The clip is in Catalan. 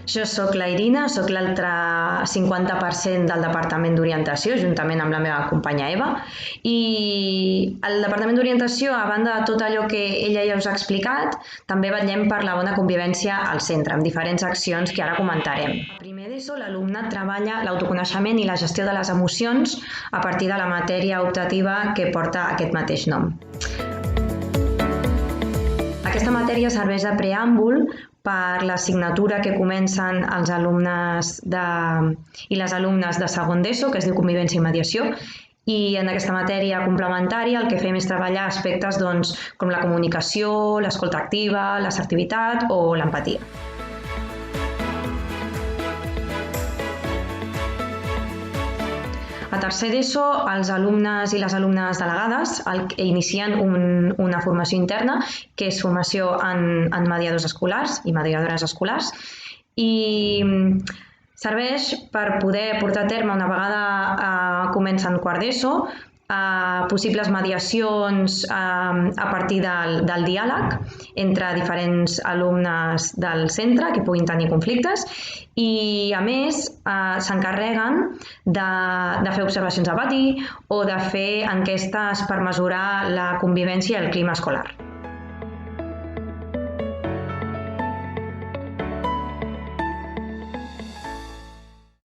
Jo sóc la Irina, sóc l'altre 50% del Departament d'Orientació, juntament amb la meva companya Eva. I el Departament d'Orientació, a banda de tot allò que ella ja us ha explicat, també vetllem per la bona convivència al centre, amb diferents accions que ara comentarem. A primer d'ESO, l'alumnat treballa l'autoconeixement i la gestió de les emocions a partir de la matèria optativa que porta aquest mateix nom. Aquesta matèria serveix de preàmbul per l'assignatura que comencen els alumnes i les alumnes de segon d'ESO, que es diu Convivència i Mediació, i en aquesta matèria complementària el que fem és treballar aspectes com la comunicació, l'escolta activa, l'assertivitat o l'empatia. A tercer d'ESO, els alumnes i les alumnes delegades inicien una formació interna, que és formació en mediadors escolars i mediadores escolars, i serveix per poder portar a terme, una vegada comencen quart d'ESO, possibles mediacions a partir del diàleg entre diferents alumnes del centre que puguin tenir conflictes, i a més s'encarreguen de fer observacions de pati o de fer enquestes per mesurar la convivència i el clima escolar.